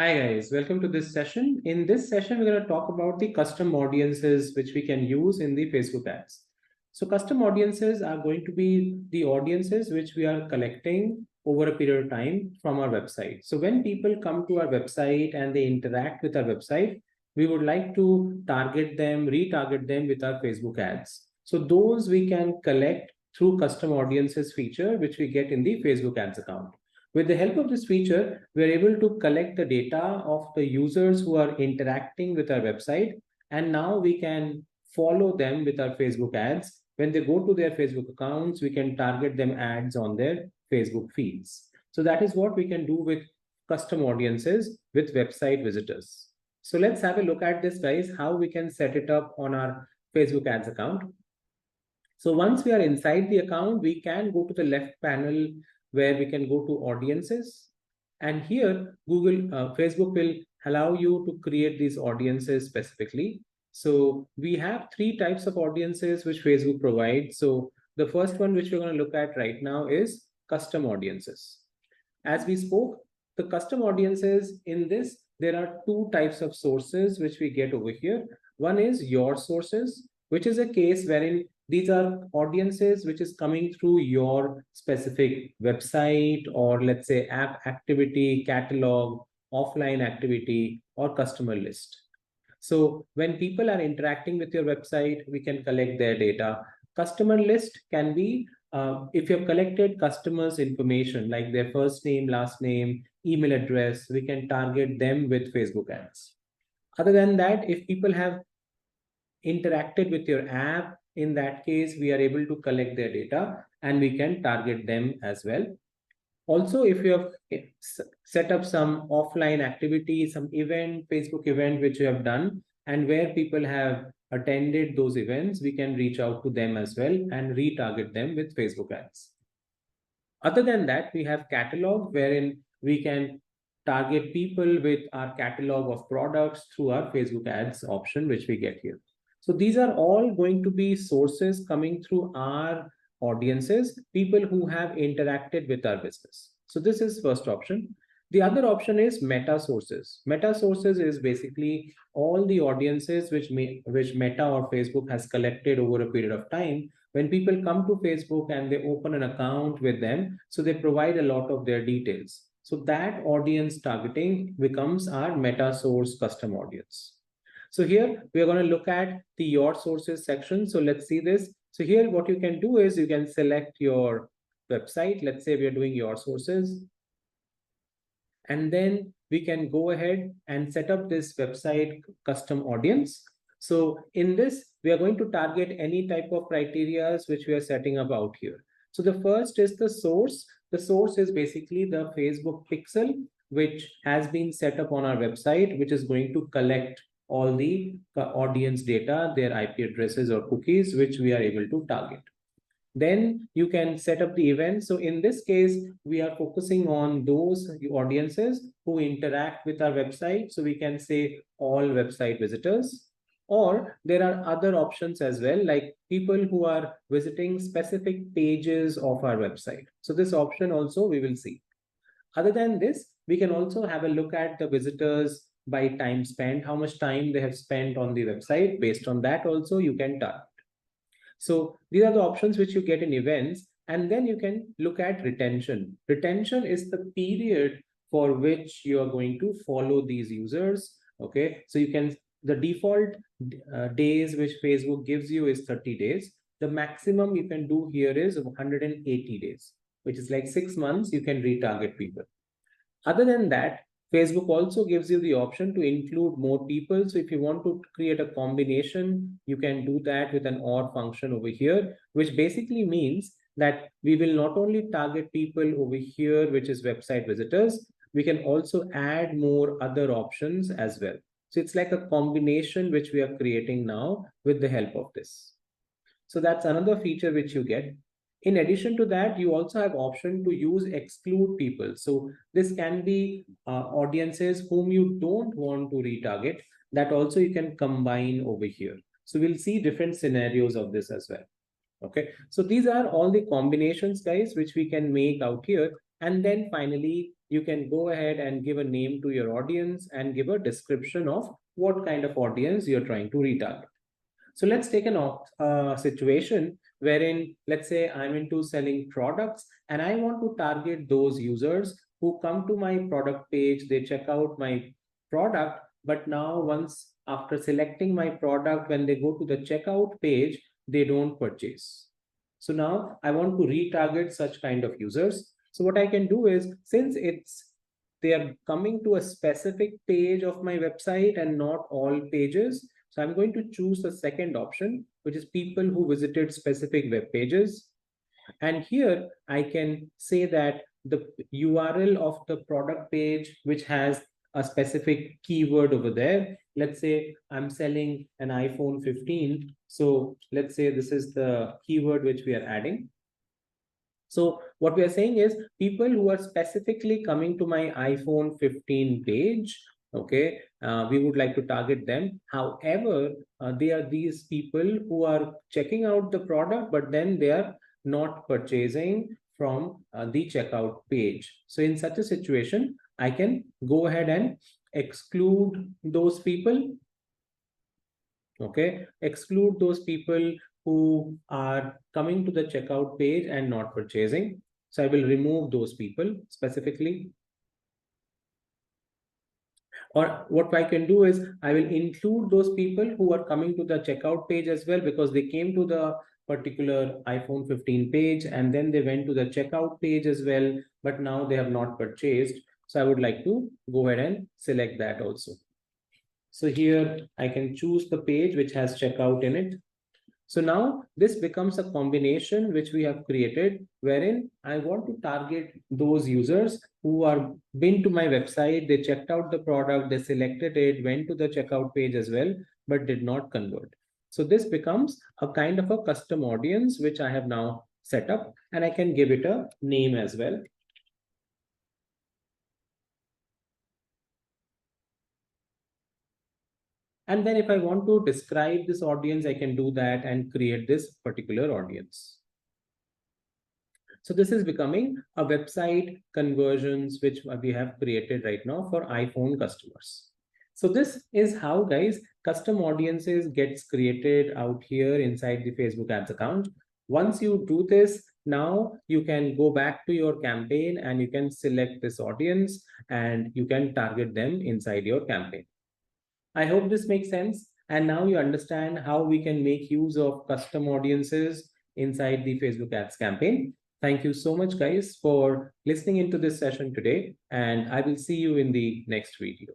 Hi guys, welcome to this session. In this session, we're going to talk about the custom audiences which we can use in the Facebook ads. So custom audiences are going to be the audiences which we are collecting over a period of time from our website. So when people come to our website and they interact with our website, we would like to target them, retarget them with our Facebook ads. So those we can collect through custom audiences feature, which we get in the Facebook ads account. With the help of this feature, we're able to collect the data of the users who are interacting with our website. And now we can follow them with our Facebook ads. When they go to their Facebook accounts, we can target them ads on their Facebook feeds. So that is what we can do with custom audiences with website visitors. So let's have a look at this, guys, how we can set it up on our Facebook ads account. So once we are inside the account, we can go to the left panel where we can go to audiences. And here, Facebook will allow you to create these audiences specifically. So we have three types of audiences which Facebook provides. So the first one which we're going to look at right now is custom audiences. As we spoke, the custom audiences in this, there are two types of sources which we get over here. One is your sources, which is a case wherein these are audiences which is coming through your specific website or let's say app activity, catalog, offline activity, or customer list. So when people are interacting with your website, we can collect their data. Customer list can be if you've collected customers' information like their first name, last name, email address, we can target them with Facebook ads. Other than that, if people have interacted with your app, in that case, we are able to collect their data and we can target them as well. Also, if you have set up some offline activity, some event, Facebook event, which you have done, and where people have attended those events, we can reach out to them as well and retarget them with Facebook ads. Other than that, we have catalog wherein we can target people with our catalog of products through our Facebook ads option, which we get here. So these are all going to be sources coming through our audiences, people who have interacted with our business. So this is first option. The other option is meta sources. Meta sources is basically all the audiences which Meta or Facebook has collected over a period of time. When people come to Facebook and they open an account with them, so they provide a lot of their details. So that audience targeting becomes our meta source custom audience. So here we are going to look at the your sources section. So let's see this. So here what you can do is you can select your website. Let's say we are doing your sources. And then we can go ahead and set up this website custom audience. So in this, we are going to target any type of criteria which we are setting up out here. So the first is the source. The source is basically the Facebook pixel, which has been set up on our website, which is going to collect all the audience data, their IP addresses or cookies, which we are able to target. Then you can set up the event. So in this case, we are focusing on those audiences who interact with our website. So we can say all website visitors, or there are other options as well, like people who are visiting specific pages of our website. So this option also we will see. Other than this, we can also have a look at the visitors by time spent, how much time they have spent on the website. Based on that also you can target. So these are the options which you get in events. And then you can look at retention. Retention is the period for which you are going to follow these users. Okay, so you can, the default days which Facebook gives you is 30 days. The maximum you can do here is 180 days, which is like 6 months you can retarget people. Other than that, Facebook also gives you the option to include more people. So if you want to create a combination, you can do that with an OR function over here, which basically means that we will not only target people over here, which is website visitors, we can also add more other options as well. So it's like a combination which we are creating now with the help of this. So that's another feature which you get. In addition to that, you also have option to use exclude people. So this can be audiences whom you don't want to retarget. That also you can combine over here. So we'll see different scenarios of this as well. Okay, so these are all the combinations, guys, which we can make out here. And then finally, you can go ahead and give a name to your audience and give a description of what kind of audience you're trying to retarget. So let's take a situation wherein, let's say I'm into selling products and I want to target those users who come to my product page, they check out my product, but now once after selecting my product, when they go to the checkout page, they don't purchase. So now I want to retarget such kind of users. So what I can do is, since they are coming to a specific page of my website and not all pages, so I'm going to choose the second option, which is people who visited specific web pages. And here I can say that the URL of the product page, which has a specific keyword over there. Let's say I'm selling an iPhone 15. So let's say this is the keyword which we are adding. So what we are saying is people who are specifically coming to my iPhone 15 page, okay, we would like to target them. However, they are these people who are checking out the product, but then they are not purchasing from the checkout page. So in such a situation, I can go ahead and exclude those people. Okay, exclude those people who are coming to the checkout page and not purchasing. So I will remove those people specifically. Or what I can do is I will include those people who are coming to the checkout page as well, because they came to the particular iPhone 15 page and then they went to the checkout page as well, but now they have not purchased. So I would like to go ahead and select that also. So here I can choose the page which has checkout in it. So now this becomes a combination which we have created, wherein I want to target those users who are been to my website, they checked out the product, they selected it, went to the checkout page as well, but did not convert. So this becomes a kind of a custom audience, which I have now set up, and I can give it a name as well. And then if I want to describe this audience, I can do that and create this particular audience. So this is becoming a website conversions, which we have created right now for iPhone customers. So this is how, guys, custom audiences gets created out here inside the Facebook ads account. Once you do this, now you can go back to your campaign and you can select this audience and you can target them inside your campaign. I hope this makes sense. And now you understand how we can make use of custom audiences inside the Facebook ads campaign. Thank you so much, guys, for listening into this session today. And I will see you in the next video.